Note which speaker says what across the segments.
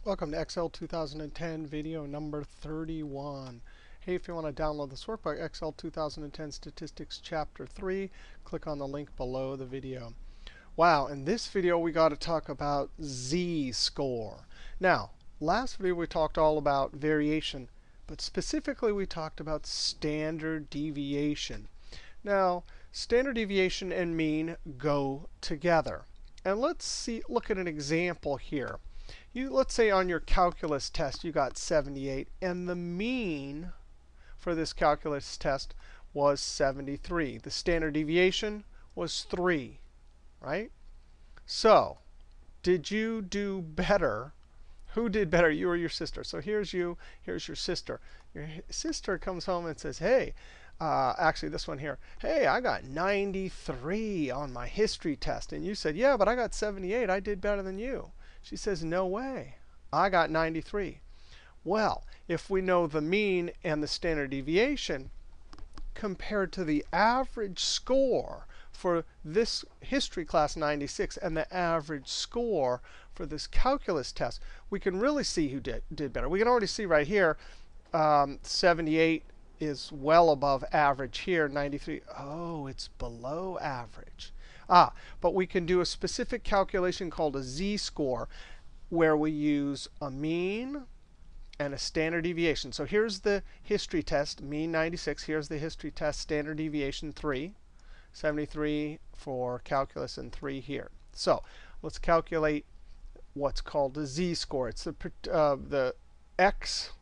Speaker 1: Welcome to Excel 2010 video number 31. Hey, if you want to download this workbook, Excel 2010 Statistics Chapter 3, click on the link below the video. Wow, in this video we got to talk about z-score. Now, last video we talked all about variation, but specifically we talked about standard deviation. Now, standard deviation and mean go together. And let's look at an example here. Let's say on your calculus test you got 78, and the mean for this calculus test was 73. The standard deviation was 3, right? So, did you do better? Who did better, you or your sister? So here's you, here's your sister. Your sister comes home and says, hey, actually this one here, hey, I got 93 on my history test. And you said, yeah, but I got 78. I did better than you. She says, no way. I got 93. Well, if we know the mean and the standard deviation compared to the average score for this history class 96 and the average score for this calculus test, we can really see who did better. We can already see right here 78 is well above average here. 93, oh, it's below average. But we can do a specific calculation called a z-score, where we use a mean and a standard deviation. So here's the history test, mean 96. Here's the history test, standard deviation 3. 73 for calculus and 3 here. So let's calculate what's called a z-score. It's the x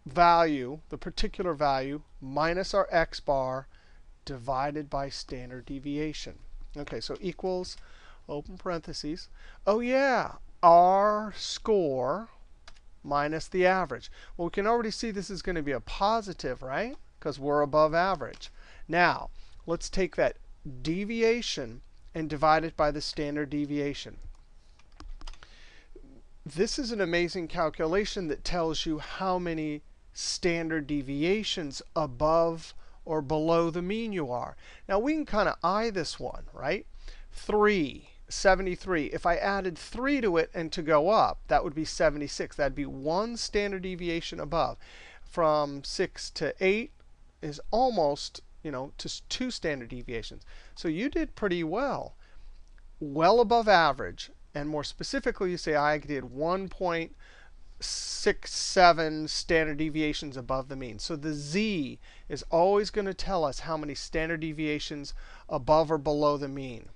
Speaker 1: value, the particular value, minus our x bar, divided by standard deviation. Okay, so equals, open parentheses. Oh, yeah, our score minus the average. Well, we can already see this is going to be a positive, right? Because we're above average. Now, let's take that deviation and divide it by the standard deviation. This is an amazing calculation that tells you how many standard deviations above or below the mean you are. Now, we can kind of eye this one, right? 73. If I added 3 to it and to go up, that would be 76. That'd be 1 standard deviation above. From 6 to 8 is almost, to 2 standard deviations. So you did pretty well, well above average. And more specifically, you say I did 1.67 standard deviations above the mean. So the z is always going to tell us how many standard deviations above or below the mean.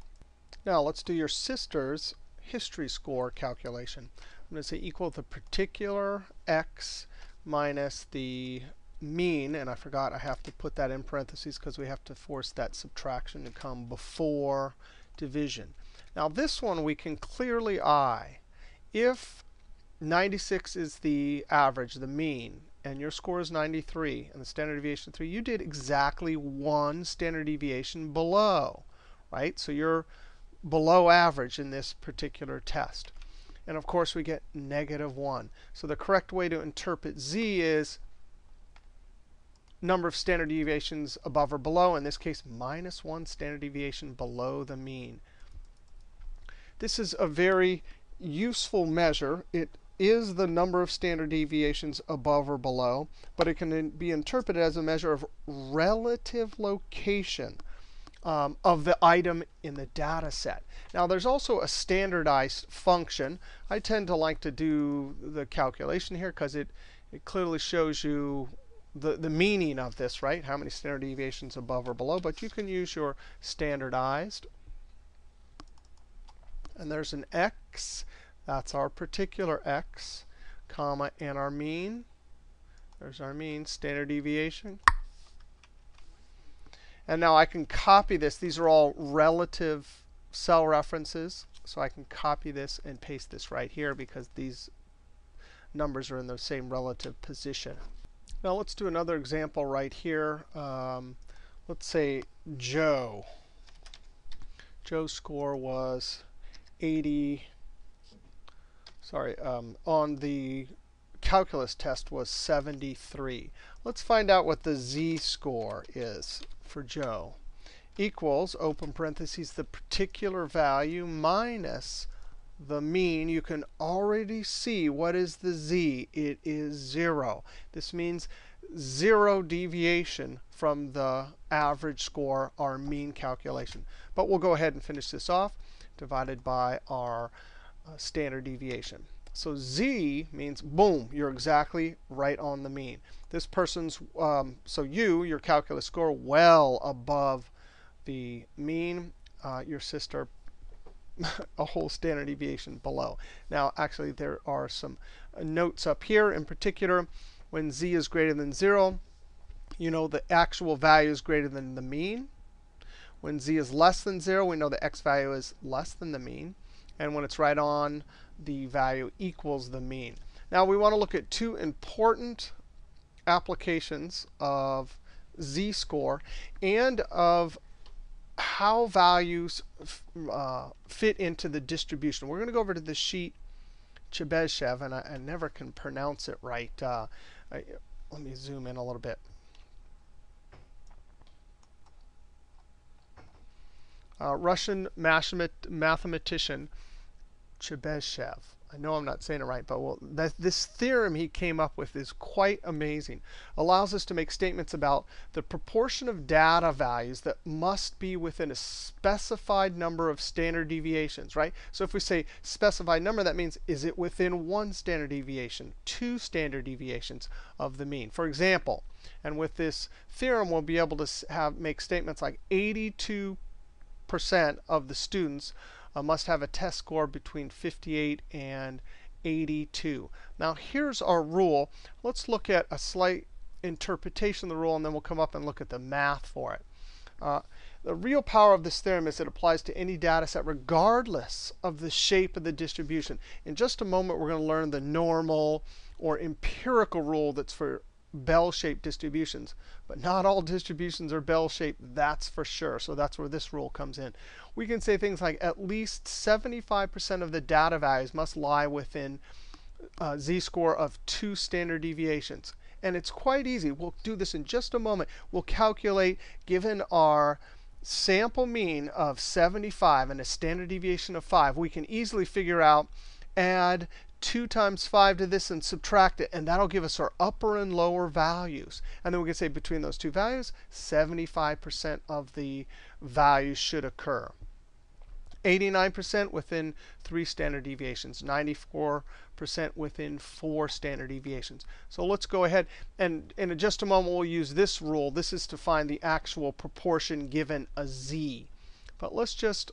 Speaker 1: Now let's do your sister's history score calculation. I'm going to say equal the particular x minus the mean. And I forgot I have to put that in parentheses because we have to force that subtraction to come before division. Now this one we can clearly eye. If 96 is the average, the mean, and your score is 93, and the standard deviation 3, you did exactly 1 standard deviation below, right? So you're below average in this particular test. And of course, we get -1. So the correct way to interpret z is number of standard deviations above or below. In this case, -1 standard deviation below the mean. This is a very useful measure. It is the number of standard deviations above or below, but it can be interpreted as a measure of relative location of the item in the data set. Now, there's also a standardized function. I tend to like to do the calculation here because it clearly shows you the meaning of this, right? How many standard deviations above or below. But you can use your standardized. And there's an x. That's our particular x, comma, and our mean. There's our mean, standard deviation. And now I can copy this. These are all relative cell references. So I can copy this and paste this right here because these numbers are in the same relative position. Now let's do another example right here. Let's say Joe. Joe's score was 80. On the calculus test was 73. Let's find out what the z-score is for Joe. Equals, open parentheses, the particular value minus the mean, you can already see what is the z. It is 0. This means 0 deviation from the average score, our mean calculation. But we'll go ahead and finish this off, divided by our standard deviation. So z means, boom, you're exactly right on the mean. This person's, so your calculus score, well above the mean. Your sister, a whole standard deviation below. Now, actually, there are some notes up here. In particular, when z is greater than 0, you know the actual value is greater than the mean. When z is less than 0, we know the x value is less than the mean. And when it's right on, the value equals the mean. Now, we want to look at two important applications of z-score and of how values fit into the distribution. We're going to go over to the sheet Chebyshevs, and I never can pronounce it right. Let me zoom in a little bit. Russian mathematician Chebyshevs. I know I'm not saying it right, but this theorem he came up with is quite amazing. Allows us to make statements about the proportion of data values that must be within a specified number of standard deviations, right? So if we say specified number, that means is it within 1 standard deviation, 2 standard deviations of the mean. For example, and with this theorem, we'll be able to make statements like 82% of the students must have a test score between 58 and 82. Now, here's our rule. Let's look at a slight interpretation of the rule, and then we'll come up and look at the math for it. The real power of this theorem is it applies to any data set regardless of the shape of the distribution. In just a moment, we're going to learn the normal or empirical rule that's for bell-shaped distributions. But not all distributions are bell-shaped, that's for sure. So that's where this rule comes in. We can say things like at least 75% of the data values must lie within z-score of 2 standard deviations. And it's quite easy. We'll do this in just a moment. We'll calculate, given our sample mean of 75 and a standard deviation of 5, we can easily figure out, add 2 times 5 to this and subtract it, and that'll give us our upper and lower values. And then we can say between those two values, 75% of the values should occur. 89% within 3 standard deviations, 94% within 4 standard deviations. So let's go ahead, and in just a moment we'll use this rule. This is to find the actual proportion given a z. But let's just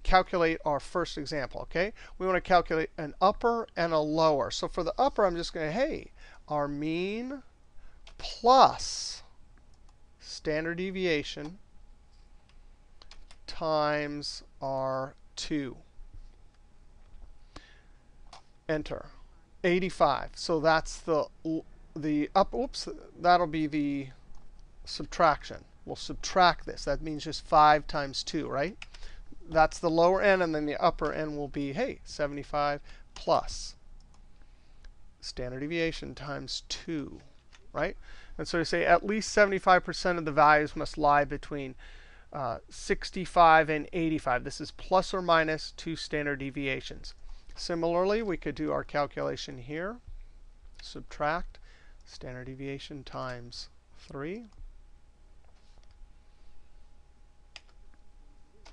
Speaker 1: calculate our first example. Okay, we want to calculate an upper and a lower. So for the upper, I'm just going to, hey, our mean plus standard deviation times our 2. Enter. 85. So that's the up. Oops, that'll be the subtraction. We'll subtract this. That means just 5 times 2, right? That's the lower end, and then the upper end will be, hey, 75 plus standard deviation times 2, right? And so you say at least 75% of the values must lie between 65 and 85. This is plus or minus 2 standard deviations. Similarly, we could do our calculation here. Subtract standard deviation times 3.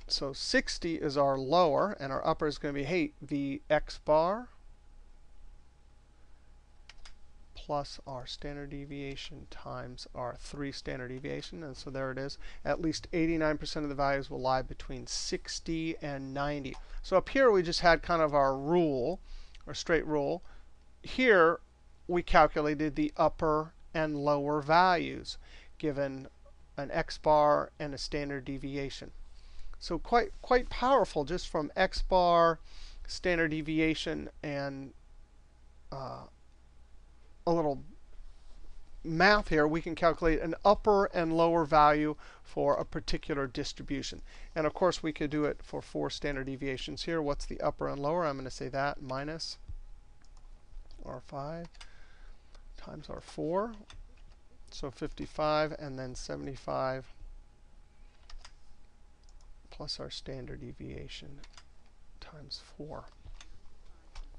Speaker 1: So 60 is our lower, and our upper is going to be, hey, the x bar plus our standard deviation times our 3 standard deviation. And so there it is. At least 89% of the values will lie between 60 and 90. So up here, we just had kind of our rule, our straight rule. Here, we calculated the upper and lower values given an x bar and a standard deviation. So quite powerful just from x bar, standard deviation, and a little math here. We can calculate an upper and lower value for a particular distribution. And of course, we could do it for 4 standard deviations here. What's the upper and lower? I'm going to say that minus r5 times r4. So 55 and then 75 plus our standard deviation times 4.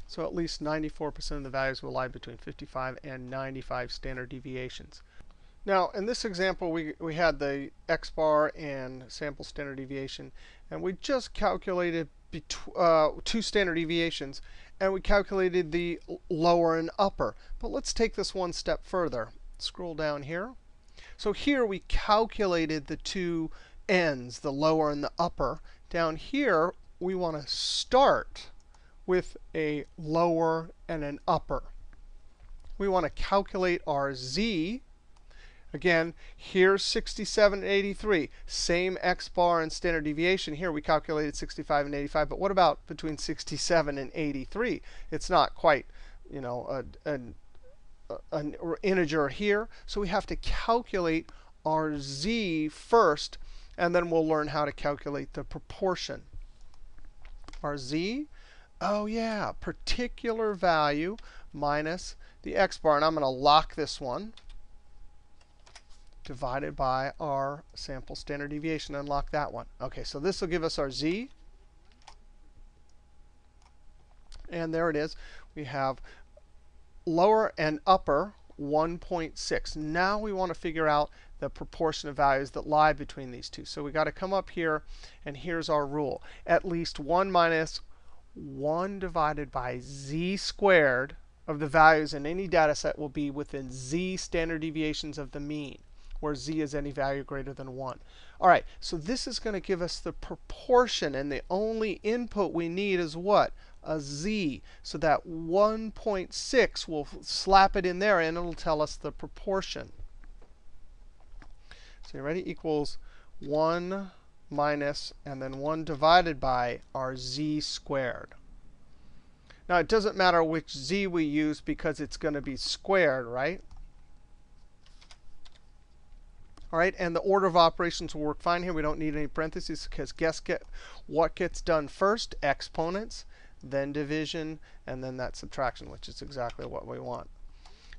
Speaker 1: So at least 94% of the values will lie between 55 and 95 standard deviations. Now, in this example, we had the x bar and sample standard deviation, and we just calculated 2 standard deviations, and we calculated the lower and upper. But let's take this one step further. Scroll down here. So here we calculated the 2 ends, the lower and the upper. Down here, we want to start with a lower and an upper. We want to calculate our z. Again, here's 67 and 83. Same x bar and standard deviation. Here we calculated 65 and 85. But what about between 67 and 83? It's not quite, an integer here. So we have to calculate our z first, and then we'll learn how to calculate the proportion. Our z, oh yeah, particular value minus the x bar. And I'm going to lock this one, divided by our sample standard deviation. Unlock that one. OK, so this will give us our z. And there it is. We have lower and upper 1.6. Now we want to figure out the proportion of values that lie between these two. So we got to come up here, and here's our rule. At least 1 minus 1 divided by z squared of the values in any data set will be within z standard deviations of the mean, where z is any value greater than 1. All right, so this is going to give us the proportion, and the only input we need is what? A z. So that 1.6, we'll slap it in there, and it'll tell us the proportion. So you ready? Equals 1 minus, and then 1 divided by our z squared. Now, it doesn't matter which z we use because it's going to be squared, right? All right, and the order of operations will work fine here. We don't need any parentheses because guess what gets done first? Exponents, then division, and then that subtraction, which is exactly what we want.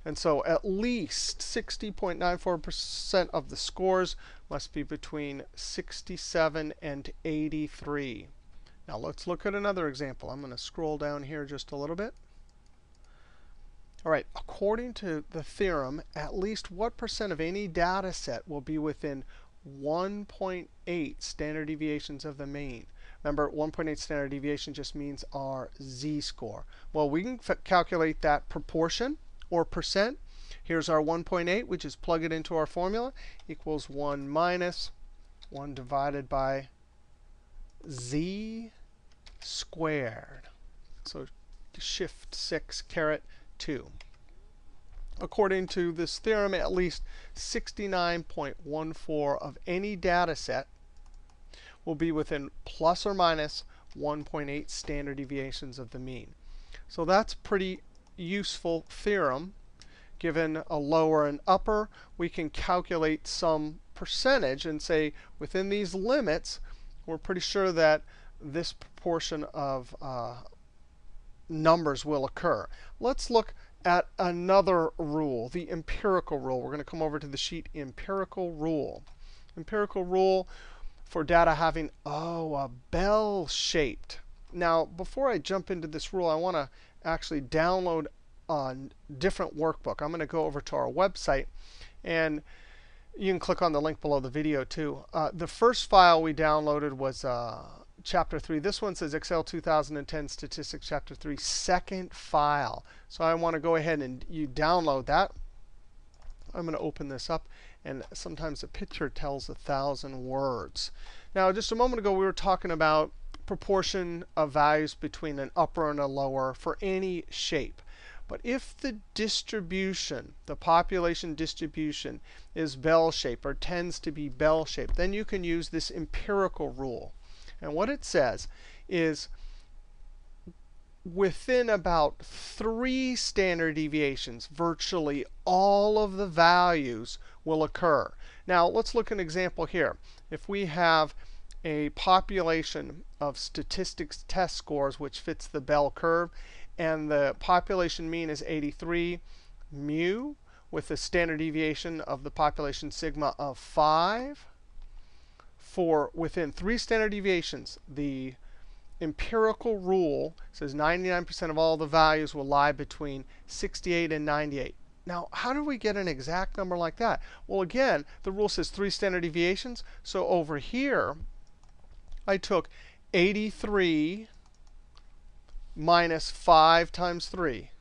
Speaker 1: And so at least 60.94% of the scores must be between 67 and 83. Now let's look at another example. I'm going to scroll down here just a little bit. All right, according to the theorem, at least what percent of any data set will be within 1.8 standard deviations of the mean? Remember, 1.8 standard deviation just means our z-score. Well, we can calculate that proportion or percent. Here's our 1.8. We just plug it into our formula. Equals 1 minus 1 divided by z squared. So shift 6 caret 2. According to this theorem, at least 69.14 of any data set will be within plus or minus 1.8 standard deviations of the mean. So that's pretty useful theorem. Given a lower and upper, we can calculate some percentage and say within these limits, we're pretty sure that this proportion of numbers will occur. Let's look at another rule, the empirical rule. We're going to come over to the sheet empirical rule. Empirical rule for data having, a bell-shaped. Now, before I jump into this rule, I want to actually download a different workbook. I'm going to go over to our website, and you can click on the link below the video too. The first file we downloaded was Chapter 3. This one says Excel 2010 Statistics Chapter 3, second file. So I want to go ahead and you download that. I'm going to open this up, and sometimes a picture tells 1,000 words. Now, just a moment ago, we were talking about proportion of values between an upper and a lower for any shape. But if the distribution, the population distribution, is bell-shaped or tends to be bell-shaped, then you can use this empirical rule. And what it says is within about 3 standard deviations, virtually all of the values will occur. Now, let's look at an example here. If we have a population of statistics test scores which fits the bell curve, and the population mean is 83 mu with a standard deviation of the population sigma of 5. For within 3 standard deviations, the empirical rule says 99% of all the values will lie between 68 and 98. Now, how do we get an exact number like that? Well, again, the rule says 3 standard deviations. So over here, I took 83 minus 5 times 3.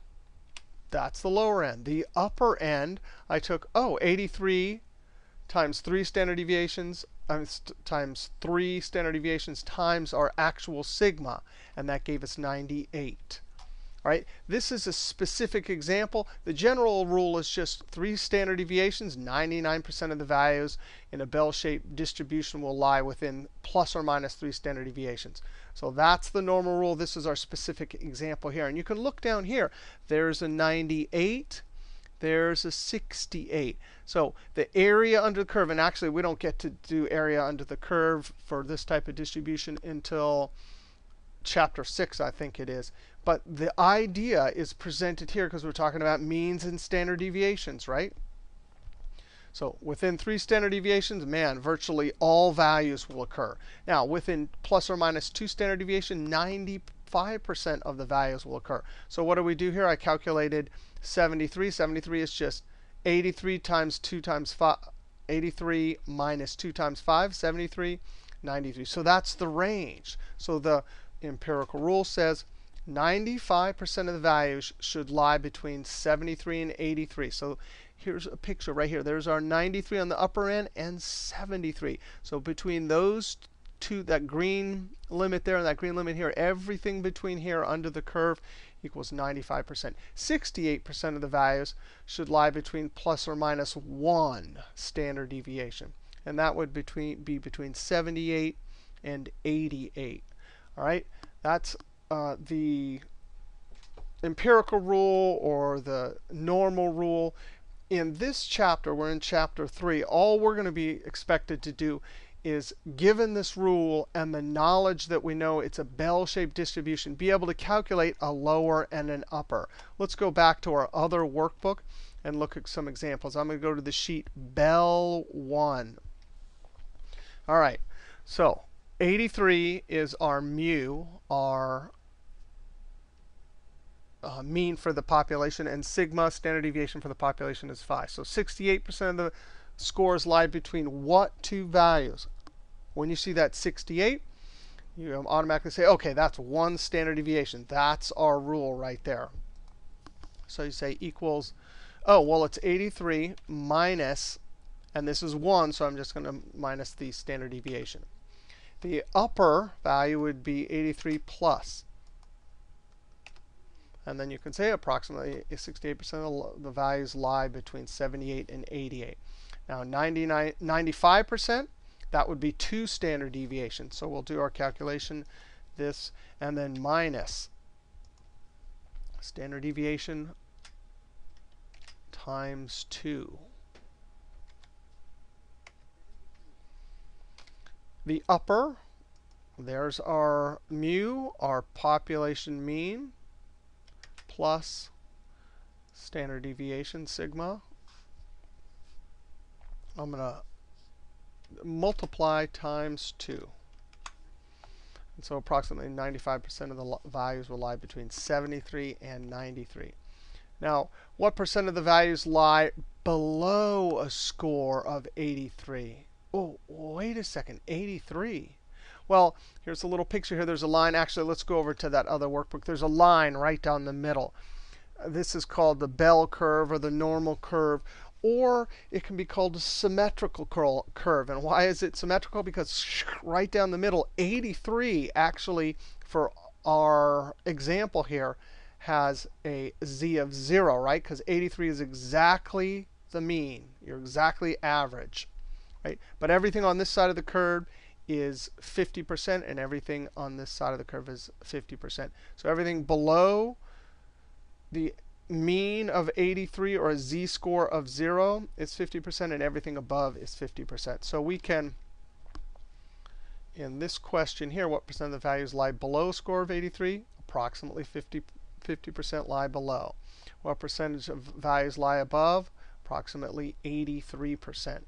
Speaker 1: That's the lower end. The upper end, I took, 83 times 3 standard deviations times 3 standard deviations times our actual sigma. And that gave us 98. All right, this is a specific example. The general rule is just 3 standard deviations. 99% of the values in a bell-shaped distribution will lie within plus or minus 3 standard deviations. So that's the normal rule. This is our specific example here. And you can look down here. There's a 98. There's a 68. So the area under the curve, and actually we don't get to do area under the curve for this type of distribution until chapter 6, I think it is. But the idea is presented here because we're talking about means and standard deviations, right? So within 3 standard deviations, man, virtually all values will occur. Now, within plus or minus 2 standard deviation, 95% of the values will occur. So what do we do here? I calculated 73. 73 is just 83 times 2 times 5. 83 minus 2 times 5, 73, 93. So that's the range. So the empirical rule says 95% of the values should lie between 73 and 83. So here's a picture right here. There's our 93 on the upper end and 73. So between those two, that green limit there and that green limit here, everything between here under the curve equals 95%. 68% of the values should lie between plus or minus 1 standard deviation. And that would be between 78 and 88. All right, that's the empirical rule or the normal rule. In this chapter, we're in chapter 3. All we're going to be expected to do is, given this rule and the knowledge that we know it's a bell-shaped distribution, be able to calculate a lower and an upper. Let's go back to our other workbook and look at some examples. I'm going to go to the sheet Bell 1. All right, so 83 is our mu, our mean for the population, and sigma, standard deviation for the population, is 5. So 68% of the scores lie between what two values? When you see that 68, you automatically say, OK, that's 1 standard deviation. That's our rule right there. So you say equals, oh, well, it's 83 minus, and this is 1, so I'm just going to minus the standard deviation. The upper value would be 83 plus. And then you can say approximately 68% of the values lie between 78 and 88. Now 95%, that would be 2 standard deviations. So we'll do our calculation, this, and then minus standard deviation times 2. The upper, there's our mu, our population mean, plus standard deviation, sigma. I'm going to multiply times 2. And so approximately 95% of the values will lie between 73 and 93. Now, what percent of the values lie below a score of 83? Oh, wait a second, 83. Well, here's a little picture here. There's a line. Actually, let's go over to that other workbook. There's a line right down the middle. This is called the bell curve or the normal curve. Or it can be called a symmetrical curve. And why is it symmetrical? Because right down the middle, 83 actually, for our example here, has a z of 0, right? Because 83 is exactly the mean. You're exactly average, right? But everything on this side of the curve is 50%, and everything on this side of the curve is 50%. So everything below the mean of 83 or a z-score of 0 is 50%, and everything above is 50%. So we can, in this question here, what percent of the values lie below a score of 83? Approximately 50% lie below. What percentage of values lie above? Approximately 83%.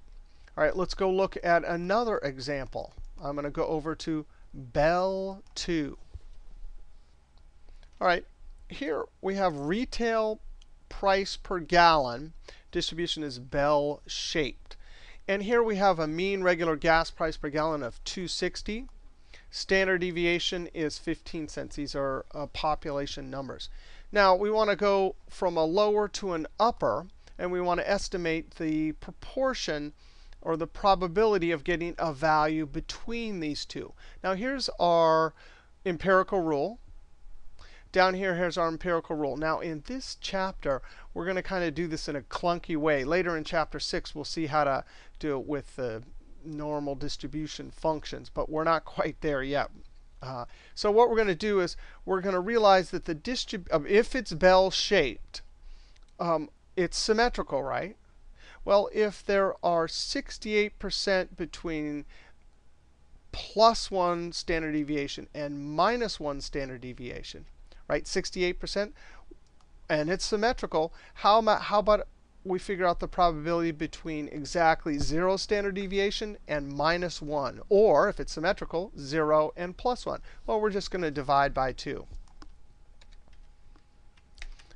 Speaker 1: All right, let's go look at another example. I'm going to go over to Bell 2. All right, here we have retail price per gallon. Distribution is bell-shaped. And here we have a mean regular gas price per gallon of 260. Standard deviation is 15 cents. These are population numbers. Now, we want to go from a lower to an upper, and we want to estimate the proportion or the probability of getting a value between these two. Now, here's our empirical rule. Down here, here's our empirical rule. Now, in this chapter, we're going to kind of do this in a clunky way. Later in chapter 6, we'll see how to do it with the normal distribution functions, but we're not quite there yet. So what we're going to do is we're going to realize that if it's bell-shaped, it's symmetrical, right? Well, if there are 68% between +1 standard deviation and -1 standard deviation, right? 68%, and it's symmetrical. How about we figure out the probability between exactly 0 standard deviation and -1? Or, if it's symmetrical, 0 and +1. Well, we're just going to divide by 2.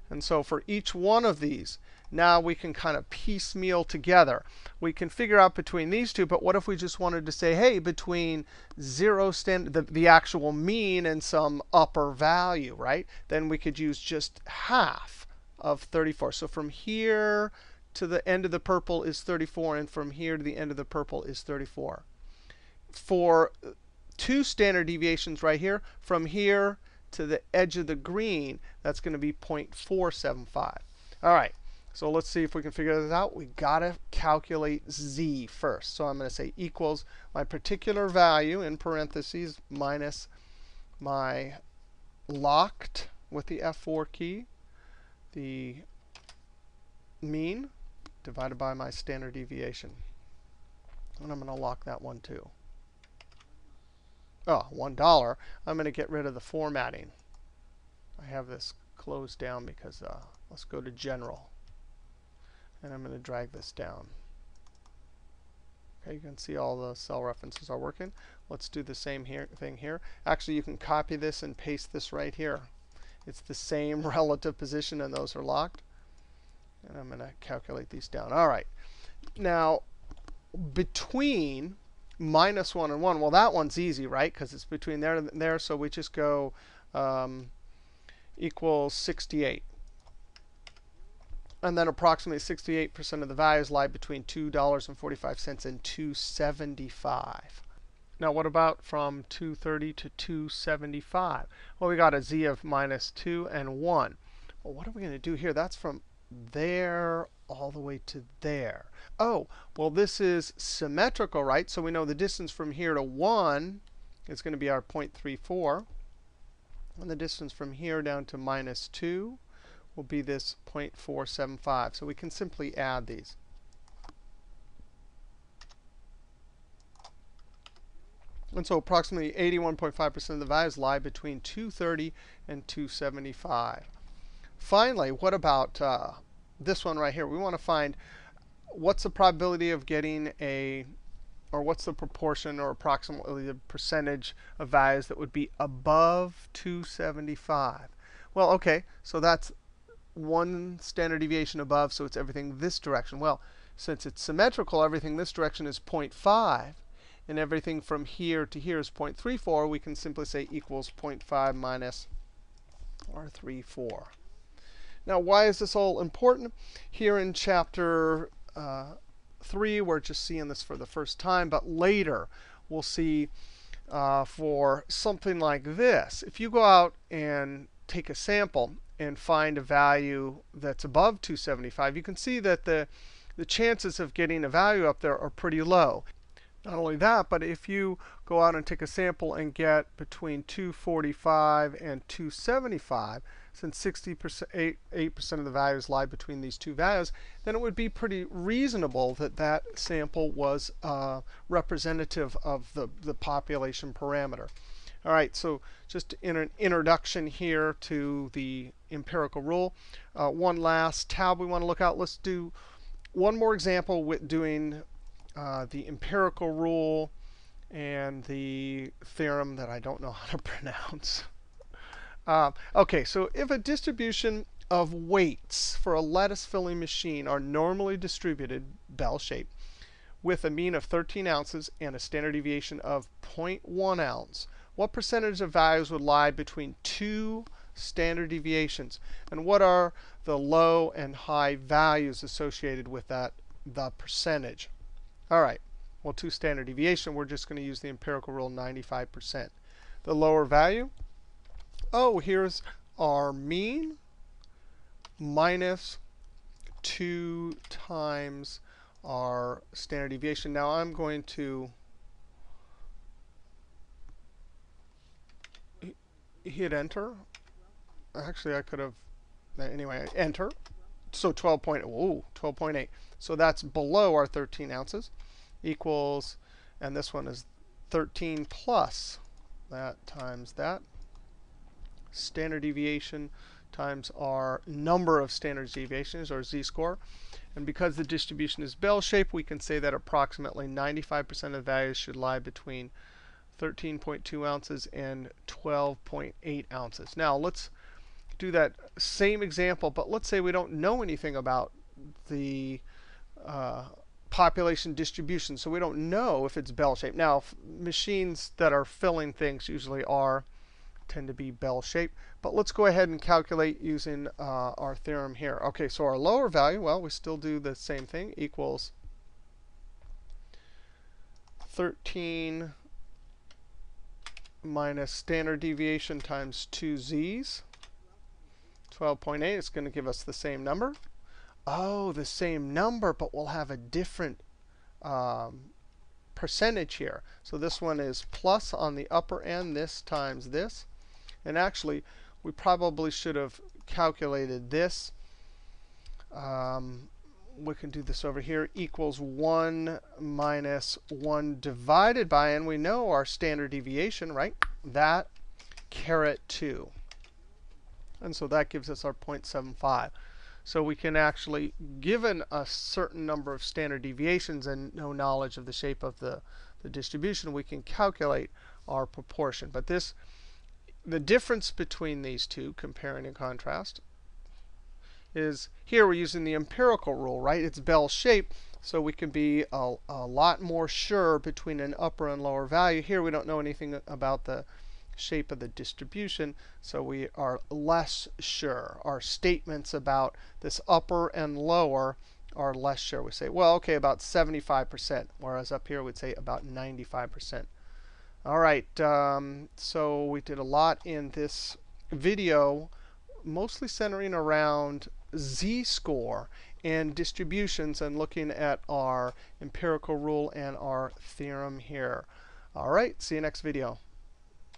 Speaker 1: And so for each one of these, now we can kind of piecemeal together. We can figure out between these two, but what if we just wanted to say, hey, between 0 the actual mean and some upper value, right? Then we could use just half of 34. So from here to the end of the purple is 34, and from here to the end of the purple is 34. For 2 standard deviations right here, from here to the edge of the green, that's going to be 0.475. All right. So let's see if we can figure this out. We've got to calculate z first. So I'm going to say equals my particular value, in parentheses, minus my locked with the F4 key, the mean, divided by my standard deviation. And I'm going to lock that one too. Oh, $1. I'm going to get rid of the formatting. I have this closed down because let's go to General. And I'm going to drag this down. Okay, you can see all the cell references are working. Let's do the same thing here. Actually, you can copy this and paste this right here. It's the same relative position, and those are locked. And I'm going to calculate these down. All right. Now, between -1 and 1, well, that one's easy, right? Because it's between there and there. So we just go equals 68. And then approximately 68% of the values lie between $2.45 and $2.75. Now, what about from 230 to 275? Well, we got a z of -2 and 1. Well, what are we going to do here? That's from there all the way to there. Oh, well, this is symmetrical, right? So we know the distance from here to 1 is going to be our 0.34. And the distance from here down to -2 will be this 0.475. So we can simply add these. And so approximately 81.5% of the values lie between 230 and 275. Finally, what about this one right here? We want to find what's the probability of getting or what's the proportion or approximately the percentage of values that would be above 275. Well, OK, so that's 1 standard deviation above, so it's everything this direction. Well, since it's symmetrical, everything this direction is 0.5. And everything from here to here is 0.34. We can simply say equals 0.5 minus our 34. Now, why is this all important? Here in chapter 3, we're just seeing this for the first time. But later, we'll see for something like this. If you go out and take a sample and find a value that's above 275, you can see that the chances of getting a value up there are pretty low. Not only that, but if you go out and take a sample and get between 245 and 275, since 68% of the values lie between these two values, then it would be pretty reasonable that that sample was representative of the population parameter. All right, so just in an introduction here to the empirical rule. One last tab we want to look at. Let's do one more example with doing the empirical rule and the theorem that I don't know how to pronounce. Okay, so if a distribution of weights for a lettuce filling machine are normally distributed, bell-shaped, with a mean of 13 ounces and a standard deviation of 0.1 ounce, what percentage of values would lie between two standard deviations? And what are the low and high values associated with that, the percentage? All right, well, two standard deviation, we're just going to use the empirical rule 95%. The lower value, oh, here's our mean minus 2 times our standard deviation. Now I'm going to hit enter. Actually, I could have, anyway, enter. So 12.8. So that's below our 13 ounces equals, and this one is 13 plus that times that. Standard deviation times our number of standard deviations, or z-score. And because the distribution is bell-shaped, we can say that approximately 95% of values should lie between 13.2 ounces and 12.8 ounces. Now, let's do that same example, but let's say we don't know anything about the population distribution, so we don't know if it's bell-shaped. Now, machines that are filling things usually tend to be bell-shaped. But let's go ahead and calculate using our theorem here. OK, so our lower value, well, we still do the same thing, equals 13 minus standard deviation times 2z's, 12.8. It's going to give us the same number. Oh, the same number, but we'll have a different percentage here. So this one is plus on the upper end, this times this. And actually, we probably should have calculated this. We can do this over here, equals 1 minus 1 divided by, and we know our standard deviation, right? That caret 2. And so that gives us our 0.75. So we can actually, given a certain number of standard deviations and no knowledge of the shape of the distribution, we can calculate our proportion. But the difference between these two, comparing and contrast, is here we're using the empirical rule, right? It's bell-shaped, so we can be a lot more sure between an upper and lower value. Here we don't know anything about the shape of the distribution, so we are less sure. Our statements about this upper and lower are less sure. We say, well, OK, about 75%, whereas up here we'd say about 95%. All right, so we did a lot in this video, mostly centering around z-score and distributions and looking at our empirical rule and our theorem here. All right, see you next video.